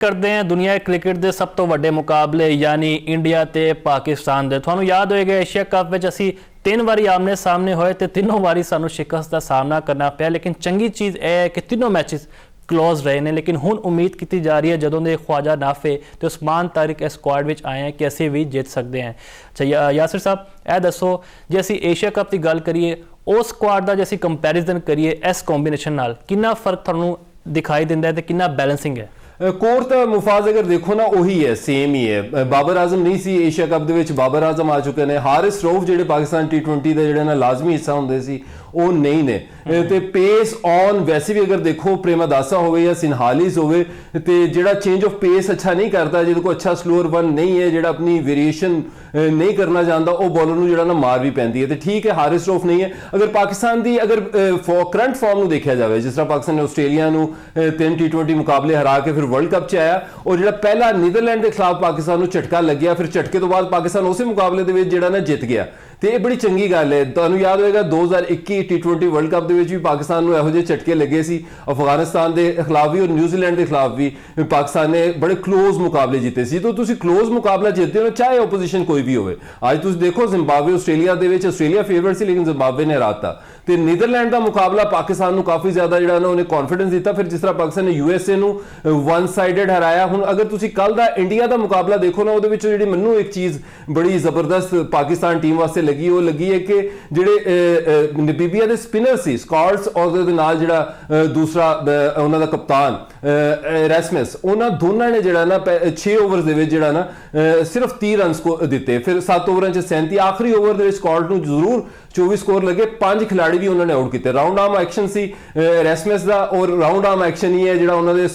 करते हैं दुनिया क्रिकेट के सब तो वड्डे मुकाबले यानी इंडिया ते पाकिस्तान दे। तुहानूं याद होएगा एशिया कप विच असीं 3 वारी आमने सामने होए ते तीनों वारी सानूं शिकस्त का सामना करना पिया, लेकिन चंगी चीज़ यह है कि तीनों मैचेस क्लोज रहे हैं। लेकिन हुण उम्मीद की जा रही है जदों दे ख्वाजा नाफे ते उस्मान तारिक इस स्क्वाड विच आए हैं कि असीं भी जित सकते हैं। अच्छा यासिर साहब यह दसो जे असीं एशिया कप की गल करिए उस स्क्वाड का जे असीं कंपैरिजन करिए इस कॉम्बीनेशन नाल कितना फर्क तुहानूं दिखाई दिंदा है ते कितना बैलेंसिंग है? कोर तो मुफाज अगर देखो ना उही है, सेम ही है। बाबर आजम नहीं सी एशिया कप दे विच, बाबर आजम आ चुके हैं। हारिस रऊफ जिहड़े पाकिस्तान T20 दे जिहड़े ना लाजमी हिस्सा हुंदे सी ਉਹ नहीं ने ते पेस ऑन वैसे भी अगर देखो प्रेमादासा होवे या सिनहालिस होवे ते जिहड़ा चेंज ऑफ पेस अच्छा नहीं करता, जिहदे को अच्छा स्लोअर वन नहीं है, जिहड़ा अपनी वेरिएशन नहीं करना चाहता, वो बॉलर नूं जिहड़ा ना मार भी पैंदी है। तो ठीक है हारिस रऊफ नहीं है। अगर पाकिस्तान दी अगर करंट फॉर्म नूं देखा जाए, जिस तरह पाकिस्तान ने आस्ट्रेलिया नूं 3 T20 मुकाबले हरा के फिर वर्ल्ड कप च आया और जिहड़ा पहला नीदरलैंड के खिलाफ पाकिस्तान नूं झटका लग्या, फिर झटके तो बाद पाकिस्तान उस मुकाबले दे विच जिहड़ा ना जित गया। तो यह बड़ी चंगी गल है। तुहानूं याद होएगा 2021 T20 वर्ल्ड कप भी पाकिस्तान को इहो जिहे झटके लगे सी, अफगानिस्तान के खिलाफ भी और न्यूजीलैंड के खिलाफ भी पाकिस्तान ने बड़े क्लोज मुकाबले जीते सी। तो तुसीं क्लोज मुकाबला जीतते हो चाहे ओपोजिशन कोई भी होवे। अज तुसीं देखो जिम्बाब्वे ऑस्ट्रेलिया दे विच ऑस्ट्रेलिया फेवरेट सी लेकिन जिम्बाब्वे ने हराता। तो नीदरलैंड का मुकाबला पाकिस्तान को काफ़ी ज़्यादा जिहड़ा ना उन्हें कॉन्फिडेंस दिता। फिर जिस तरह पाकिस्तान ने USA नूं वन साइडेड हराया। हुण अगर तुसीं कल दा इंडिया का मुकाबला देखो ना, उहदे विच जिहड़ी मैनूं एक चीज़ बड़ी ज़बरदस्त पाकिस्तान टीम वास्ते लगी, वो लगी है कि जिहड़े नबीबिया के स्पिनर सी स्कॉट्स और उहदे नाल जिहड़ा दूसरा उन्हां दा कप्तान रेस्मस, उन्हां दोनों ने जिहड़ा ना 6 ओवर दे विच जिहड़ा ना सिर्फ 30 रन दिते। फिर 7 ओवर 37, आखिरी ओवर दे विच स्कॉट नूं जरूर 24 स्कोर लगे, 5 खिलाड़ी भी उन्होंने आउट किए। राउंड आर्म एक्शन सी रेस्मस का और राउंड आर्म एक्शन ही है जिहड़ा उन्होंने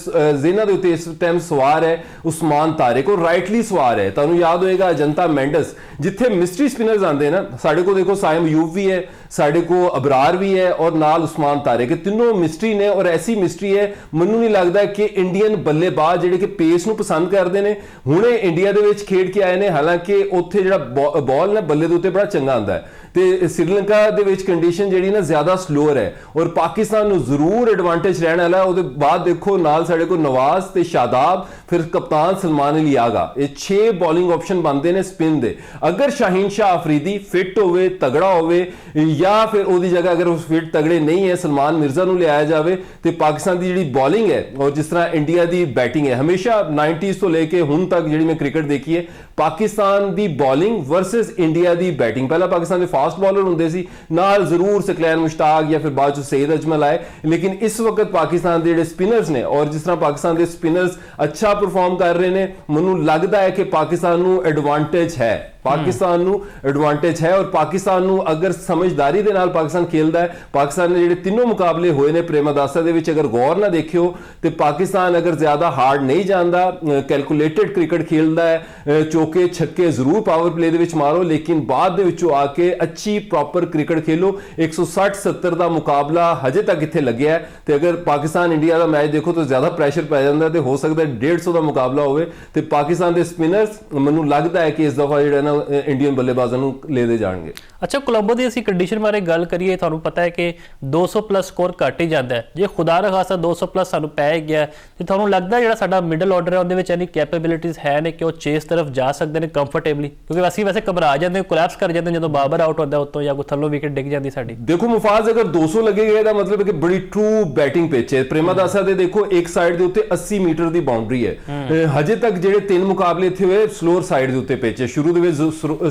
जिन्हां दे उत्ते इस टाइम सवार है उस्मान तारिक और राइटली सवार है। तुहानूं याद होएगा अजंता मेंडस, जिथे मिस्ट्री स्पिनर्स आते हैं ना, साडे को देखो साइम अयूब भी है, साडे को अबरार भी है और नाल उस्मान तारिक, तीनों मिस्ट्री ने। और ऐसी मिस्ट्री है मैनूं नहीं लगता कि इंडियन बल्लेबाज जिहड़े कि पेस नूं पसंद करते हैं हुणे इंडिया दे विच खेड के आए हैं। हालांकि उत्थे जिहड़ा बॉल ना बल्ले दे उत्ते बड़ा चंगा आंदा है। तो श्रीलंका दे विच कंडीशन जिहड़ी ना ज़्यादा स्लोअर है और पाकिस्तान नूं जरूर एडवांटेज रहने वाला है। उसके बाद देखो नाल साडे को नवाज ते शादाब, फिर कप्तान सलमान अली आगा, ये 6 बॉलिंग ऑप्शन बनते हैं स्पिन दे। अगर शाहीन शाह अफरीदी फिट होवे, तगड़ा होवे, या फिर उसकी जगह अगर उस फिट तगड़े नहीं है सलमान मिर्जा नूं लिया जाए, तो पाकिस्तान की जिहड़ी बॉलिंग है और जिस तरह इंडिया की बैटिंग है, हमेशा 90s तो लेके हुण तक जिहड़ी मैं क्रिकेट देखी है, पाकिस्तान की बॉलिंग वर्सेस इंडिया की बैटिंग। पहला पाकिस्तान के फास्ट बॉलर होंदे सी, नाल जरूर सकलैन मुश्ताक या फिर बाद सईद अजमल आए, लेकिन इस वक्त पाकिस्तान के जिहड़े स्पिनर्स ने और जिस तरह पाकिस्तान के स्पिनर्स अच्छा परफॉर्म कर रहे हैं, मैनूं लगता है कि पाकिस्तान नूं एडवांटेज है। पाकिस्तान नूं एडवांटेज है और पाकिस्तान नूं अगर समझदारी दे नाल पाकिस्तान खेलदा है, पाकिस्तान ने जिहड़े तीनों मुकाबले होए ने प्रेमादासा दे विच अगर गौर ना देखियो तो पाकिस्तान अगर ज्यादा हार्ड नहीं जांदा, कैलकुलेटेड क्रिकेट खेलदा है, चौके छक्के जरूर पावर प्ले दे विच मारो, लेकिन बाद दे विचों आके अच्छी प्रॉपर क्रिकेट खेलो। 160-70 का मुकाबला हजे तक इत्थे लग्या है। तो अगर पाकिस्तान इंडिया का मैच देखो तो ज्यादा प्रैशर पै जांदा, तो हो सकता है 150 का मुकाबला होवे। तो पाकिस्तान के स्पिनर्स मैनूं लगता है कि इस दफा जिहड़ा ना इंडियन बल्लेबाजां नूं लेदे जाणगे। अच्छा कोलंबो की असीं कंडीशन बारे गल करिए, तुहानूं पता है कि 200 प्लस स्कोर घट ही जाता है। जे खुदा रा खासा 200 प्लस सानूं पै गया तो तुहानूं लगदा जिहड़ा साडा मिडल ऑर्डर है उहदे विच इन्नी कैपेबिलिटीज़ है ने कि वो चेस तरफ जा सकते हैं कंफर्टेबली? क्योंकि असीं वैसे घबरा जाते हैं, कोलैप्स कर जाते हैं जदों बाबर आउट होता है उत्तों या कोई थल्लों विकेट डिग जाती साडी। देखो मुफाज अगर 200 लगे गए मतलब है कि बड़ी ट्रू बैटिंग पिच है। प्रेमादासा दे देखो एक साइड दे उत्ते 80 मीटर की बाउंड्री है। हजे तक जिहड़े 3 मुकाबले इत्थे होए स्लोअर साइड दे उत्ते पिच है। शुरू दे विच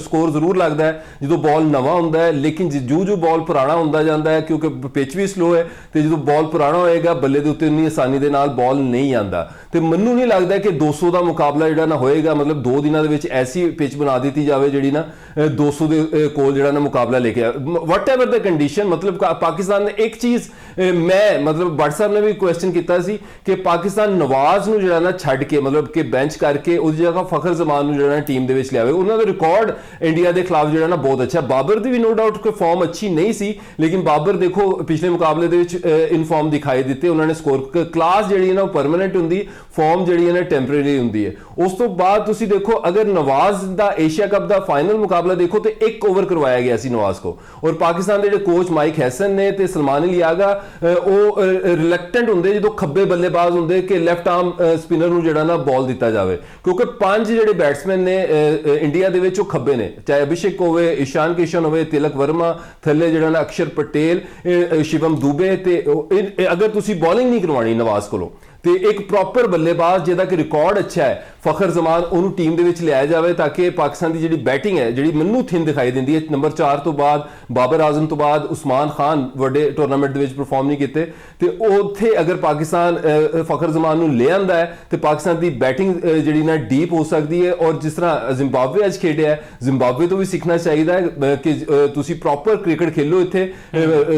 स्कोर जरूर लगता है जो बॉल नवा होंदा है, लेकिन जो बॉल पुराना होंदा जाता है क्योंकि पिच भी स्लो है, तो जो बॉल पुराना होएगा बल्ले दे उत्ते उन्नी आसानी दे नाल बॉल नहीं आंदा। तो मैनूं नहीं लगता कि 200 का मुकाबला जिहड़ा ना होएगा, मतलब 2 दिनों दे विच ऐसी पिच बना दी जाए जिहड़ी ना 200 दे कोल जिहड़ा ना मुकाबला लेके वट एवर द कंडीशन। मतलब पाकिस्तान ने एक चीज़ मैं मतलब भट्ट साहब ने भी क्वेश्चन किया सी कि पाकिस्तान नवाज नूं जिहड़ा ना छड्ड के मतलब कि बेंच करके उस जगह फखर जमान नूं जिहड़ा ना टीम दे विच लियावे। उन्हां दा रिकॉर्ड इंडिया के खिलाफ जिहड़ा ना बहुत अच्छा। बाबर की भी नो डाउट कोई फॉर्म अच्छी नहीं सी, लेकिन बाबर देखो पिछले मुकाबले दे विच इन फॉर्म दिखाई दिते, उन्होंने स्कोर क्लास जिहड़ी ना परमानेंट हुंदी, ਫਾਰਮ ਜਿਹੜੀ ਹੈ ਨਾ ਟੈਂਪਰੇਰੀ ਹੁੰਦੀ ਹੈ। ਉਸ ਤੋਂ ਬਾਅਦ ਤੁਸੀਂ ਦੇਖੋ ਅਗਰ ਨਵਾਜ਼ ਦਾ ਏਸ਼ੀਆ ਕੱਪ ਦਾ ਫਾਈਨਲ ਮੁਕਾਬਲਾ ਦੇਖੋ ਤੇ 1 ਓਵਰ ਕਰਵਾਇਆ ਗਿਆ ਸੀ ਨਵਾਜ਼ ਕੋ, ਔਰ ਪਾਕਿਸਤਾਨ ਦੇ ਜਿਹੜੇ ਕੋਚ ਮਾਈਕ ਹੈਸਨ ਨੇ ਤੇ ਸਲਮਾਨ ਅਲੀ ਆਗਾ ਉਹ ਰਿਲੈਕਟੈਂਟ ਹੁੰਦੇ ਜਦੋਂ ਖੱਬੇ ਬੱਲੇਬਾਜ਼ ਹੁੰਦੇ ਕਿ ਲੈਫਟ ਆਰਮ ਸਪਿਨਰ ਨੂੰ ਜਿਹੜਾ ਨਾ ਬਾਲ ਦਿੱਤਾ ਜਾਵੇ, ਕਿਉਂਕਿ 5 ਜਿਹੜੇ ਬੈਟਸਮੈਨ ਨੇ ਇੰਡੀਆ ਦੇ ਵਿੱਚ ਉਹ ਖੱਬੇ ਨੇ, ਚਾਹੇ ਅਭਿਸ਼ੇਕ ਹੋਵੇ, ਇਸ਼ਾਨ ਕਿਸ਼ਨ ਹੋਵੇ, ਤਿਲਕ ਵਰਮਾ, ਥੱਲੇ ਜਿਹੜਾ ਨਾ ਅਕਸ਼ਰ ਪਟੇਲ, ਸ਼ਿਵਮ ਦੁਬੇ, ਤੇ ਅਗਰ ਤੁਸੀਂ ਬੋਲਿੰਗ ਨਹੀਂ ਕਰਵਾਣੀ ਨਵਾਜ਼ ਕੋਲੋਂ ਤੇ ਇੱਕ ਪ੍ਰੋਪਰ ਬੱਲੇਬਾਜ਼ ਜਿਹਦਾ ਕਿ ਰਿਕਾਰਡ ਅੱਛਾ ਹੈ ਫਖਰ ਜ਼ਮਾਨ ਉਹਨੂੰ ਟੀਮ ਦੇ ਵਿੱਚ ਲਿਆਇਆ ਜਾਵੇ ਤਾਂ ਕਿ ਪਾਕਿਸਤਾਨ ਦੀ ਜਿਹੜੀ ਬੈਟਿੰਗ ਹੈ ਜਿਹੜੀ ਮੈਨੂੰ ਥਿਨ ਦਿਖਾਈ ਦਿੰਦੀ ਹੈ। ਨੰਬਰ 4 ਤੋਂ ਬਾਅਦ ਬਾਬਰ ਆਜ਼ਮ ਤੋਂ ਬਾਅਦ ਉਸਮਾਨ ਖਾਨ ਵੱਡੇ ਟੂਰਨਾਮੈਂਟ ਦੇ ਵਿੱਚ ਪਰਫਾਰਮ ਨਹੀਂ ਕੀਤੇ ਤੇ ਉੱਥੇ ਅਗਰ ਪਾਕਿਸਤਾਨ ਫਖਰ ਜ਼ਮਾਨ ਨੂੰ ਲੈ ਆਂਦਾ ਹੈ ਤੇ ਪਾਕਿਸਤਾਨ ਦੀ ਬੈਟਿੰਗ ਜਿਹੜੀ ਨਾ ਡੀਪ ਹੋ ਸਕਦੀ ਹੈ। ਔਰ ਜਿਸ ਤਰ੍ਹਾਂ ਜ਼ਿੰਬਾਬਵੇ ਅੱਜ ਖੇਡਿਆ ਹੈ, ਜ਼ਿੰਬਾਬਵੇ ਤੋਂ ਵੀ ਸਿੱਖਣਾ ਚਾਹੀਦਾ ਹੈ ਕਿ ਤੁਸੀਂ ਪ੍ਰੋਪਰ ਕ੍ਰਿਕਟ ਖੇਲੋ, ਇੱਥੇ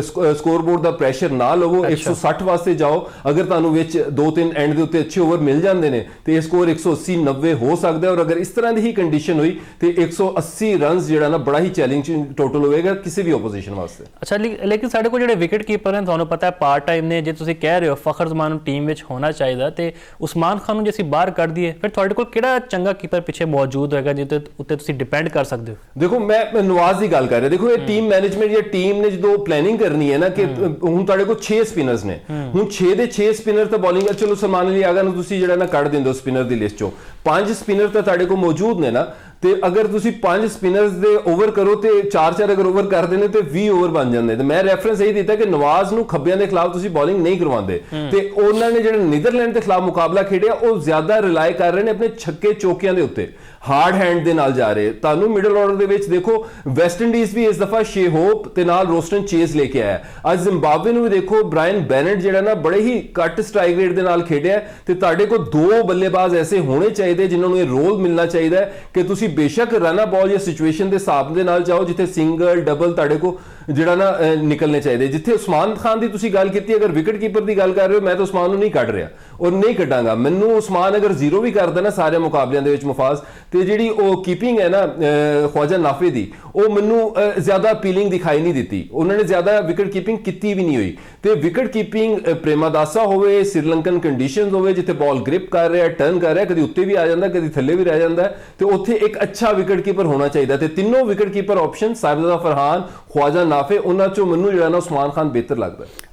ਸਕੋਰਬੋਰਡ ਦਾ ਪ੍ਰੈਸ਼ਰ ਨਾ ਲਵੋ, 160 ਵਾਸਤੇ ਜਾਓ। ਅਗਰ ਤੁਹਾਨੂੰ ਵਿੱਚ 2-3 ਐਂਡ ਦੇ ਉੱਤੇ ਅੱਛੇ ਓਵਰ ਮਿਲ ਜਾਂਦੇ ਨੇ ਤੇ ਇਹ ਸਕੋਰ 180-90 ਹੋ ਸਕਦਾ ਹੈ। ਔਰ ਅਗਰ ਇਸ ਤਰ੍ਹਾਂ ਦੀ ਹੀ ਕੰਡੀਸ਼ਨ ਹੋਈ ਤੇ 180 ਰਨਸ ਜਿਹੜਾ ਨਾ ਬੜਾ ਹੀ ਚੈਲੰਜਿੰਗ ਟੋਟਲ ਹੋਵੇਗਾ ਕਿਸੇ ਵੀ ਆਪੋਜੀਸ਼ਨ ਵਾਸਤੇ। ਅੱਛਾ, ਲੇਕਿਨ ਸਾਡੇ ਕੋਲ ਜਿਹੜੇ ਵਿਕਟ ਕੀਪਰ ਨੇ ਤੁਹਾਨੂੰ ਪਤਾ ਹੈ ਪਾਰਟ ਟਾਈਮ ਨੇ, ਜੇ ਤੁਸੀਂ ਕਹਿ ਰਹੇ ਹੋ ਫਖਰ ਜ਼ਮਾਨ ਨੂੰ ਟੀਮ ਵਿੱਚ ਹੋਣਾ ਚਾਹੀਦਾ ਤੇ ਉਸਮਾਨ ਖਾਨ ਨੂੰ ਜੇ ਅਸੀਂ ਬਾਹਰ ਕੱਢ ਦਈਏ ਫਿਰ ਤੁਹਾਡੇ ਕੋਲ ਕਿਹੜਾ ਚੰਗਾ ਕੀਪਰ ਪਿੱਛੇ ਮੌਜੂਦ ਹੋਏਗਾ ਜਿਹਦੇ ਉੱਤੇ ਤੁਸੀਂ ਡਿਪੈਂਡ ਕਰ ਸਕਦੇ ਹੋ? ਦੇਖੋ ਮੈਂ ਨਵਾਜ਼ ਦੀ ਗੱਲ ਕਰ ਰਿਹਾ, ਦੇਖੋ ਇਹ ਟੀਮ ਮੈਨੇਜਮੈਂਟ ਜਾਂ ਟੀਮ ਨੇ ਜਦੋਂ ਪਲੈਨਿੰਗ ਕਰਨੀ ਹੈ ਨਾ ਕਿ ਹੁਣ ਤੁਹਾਡੇ ਕੋਲ 6 ਸਪਿਨਰਸ ਨੇ, ਹੁਣ 6 ਦੇ 6 ਸਪਿਨਰ ਤਾਂ ਬੋਲਿੰਗ, ਚਲੋ ਸਲਮਾਨ ਅਲੀ ਆਗਾ ਨੂੰ ਤੁਸੀਂ ਜਿਹੜਾ ਨਾ ਕੱਢ ਦਿੰਦੇ ਹੋ ਸਪਿਨਰ ਦੀ ਲਿਸਟ ਚੋਂ, 5 ਸਪਿਨਰ ਤਾਂ ਤੁਹਾਡੇ ਕੋਲ ਮੌਜੂਦ ਨੇ ਨਾ, ਤੇ ਅਗਰ ਤੁਸੀਂ 5 ਸਪਿਨਰਸ ਦੇ ਓਵਰ ਕਰੋ ਤੇ 4-4 ਅਗਰ ਓਵਰ ਕਰਦੇ ਨੇ ਤੇ 20 ਓਵਰ ਬਣ ਜਾਂਦੇ। ਤੇ ਮੈਂ ਰੈਫਰੈਂਸ ਇਹੀ ਦਿੱਤਾ ਕਿ ਨਵਾਜ਼ ਨੂੰ ਖੱਬਿਆਂ ਦੇ ਖਿਲਾਫ ਤੁਸੀਂ ਬੋਲਿੰਗ ਨਹੀਂ ਕਰਵਾਉਂਦੇ ਤੇ ਉਹਨਾਂ ਨੇ ਜਿਹੜਾ ਨੀਦਰਲੈਂਡ ਦੇ ਖਿਲਾਫ ਮੁਕਾਬਲਾ ਖੇਡਿਆ ਉਹ ਜ਼ਿਆਦਾ ਰਿਲਾਈ ਕਰ ਰਹੇ ਨੇ ਆਪਣੇ ਛੱਕੇ ਚੌਕਿਆਂ ਦੇ ਉੱਤੇ, ਹਾਰਡ ਹੈਂਡ ਦੇ ਨਾਲ ਜਾ ਰਹੇ। ਤੁਹਾਨੂੰ ਮਿਡਲ ਆਰਡਰ ਦੇ ਵਿੱਚ ਦੇਖੋ ਵੈਸਟ ਇੰਡੀਜ਼ ਵੀ ਇਸ ਦਫਾ ਸ਼ੇ ਹੋਪ ਤੇ ਨਾਲ ਰੋਸਟਨ ਚੇਸ ਲੈ ਕੇ ਆਇਆ, ਅੱਜ ਜ਼ਿੰਬਾਬਵੇ ਨੂੰ ਵੀ ਦੇਖੋ ਬ੍ਰਾਇਨ ਬੈਨਟ ਜਿਹੜਾ ਨਾ ਬੜੇ ਹੀ ਘੱਟ ਸਟ੍ਰਾਈਕ ਰੇਟ ਦੇ ਨਾਲ ਖੇਡਿਆ। ਤੇ ਤੁਹਾਡੇ ਕੋਲ 2 ਬੱਲੇਬਾਜ਼ ਐਸੇ ਹੋਣੇ ਚਾਹੀਦੇ ਜਿਨ੍ਹਾਂ ਨੂੰ ਇਹ ਰੋਲ ਮਿਲਣਾ ਚਾਹੀਦਾ ਹੈ ਕਿ ਤੁਸੀਂ ਬੇਸ਼ੱਕ ਰਨ ਬਾਲ ਜਾਂ ਸਿਚੁਏਸ਼ਨ ਦੇ ਹਿਸਾਬ ਦੇ ਨਾਲ ਜਾਓ ਜਿੱਥੇ ਸਿੰਗਲ ਡਬਲ ਤੁਹਾਡੇ ਕੋ ਜਿਹੜਾ ਨਾ ਨਿਕਲਣੇ ਚਾਹੀਦੇ। ਜਿੱਥੇ ਉਸਮਾਨ ਖਾਨ ਦੀ ਤੁਸੀਂ ਗੱਲ ਕੀਤੀ, ਅਗਰ ਵਿਕਟ ਕੀਪਰ ਦੀ ਗੱਲ ਕਰ ਰਹੇ ਹੋ, ਮੈਂ ਤਾਂ ਉਸਮਾਨ ਨੂੰ ਨਹੀਂ ਕੱਢ ਰਿਹਾ ਔਰ ਨਹੀਂ ਕੱਢਾਂਗਾ। ਮੈਨੂੰ ਉਸਮਾਨ ਅਗਰ 0 ਵੀ ਕਰਦਾ ਨਾ ਸਾਰੇ ਮੁਕਾਬਲਿਆਂ ਦੇ ਵਿੱਚ ਮੁਫਾਜ਼, ਤੇ ਜਿਹੜੀ ਉਹ ਕੀਪਿੰਗ ਹੈ ਨਾ ਖਵਾਜਾ ਨਾਫੇ ਦੀ, ਉਹ ਮੈਨੂੰ ਜ਼ਿਆਦਾ ਅਪੀਲਿੰਗ ਦਿਖਾਈ ਨਹੀਂ ਦਿੱਤੀ। ਉਹਨਾਂ ਨੇ ਜ਼ਿਆਦਾ ਵਿਕਟ ਕੀਪਿੰਗ ਕੀਤੀ ਵੀ ਨਹੀਂ ਹੋਈ। ਤੇ ਵਿਕਟ ਕੀਪਿੰਗ ਪ੍ਰੇਮਾਦਾਸਾ ਹੋਵੇ, ਸ੍ਰੀਲੰਕਨ ਕੰਡੀਸ਼ਨਸ ਹੋਵੇ ਜਿੱਥੇ ਬਾਲ ਗ੍ਰਿਪ ਕਰ ਰਿਹਾ, ਟਰਨ ਕਰ ਰਿਹਾ, ਕਦੀ ਉੱਤੇ ਵੀ ਆ ਜਾਂਦਾ ਕਦੀ ਥੱਲੇ ਵੀ ਰਹਿ ਜਾਂਦਾ, ਤੇ ਉੱਥੇ ਇੱਕ ਅੱਛਾ ਵਿਕਟ ਕੀਪਰ ਹੋਣਾ ਚਾਹੀਦਾ। ਤੇ ਤਿੰਨੋਂ wicket keeper option Sahibzada Farhan, Khawaja Nafay, ਉਹਨਾਂ ਚੋਂ ਮੈਨੂੰ ਜਿਹੜਾ ਨਾ ਉਸਮਾਨ ਖਾਨ ਬਿਹਤਰ ਲੱਗਦਾ।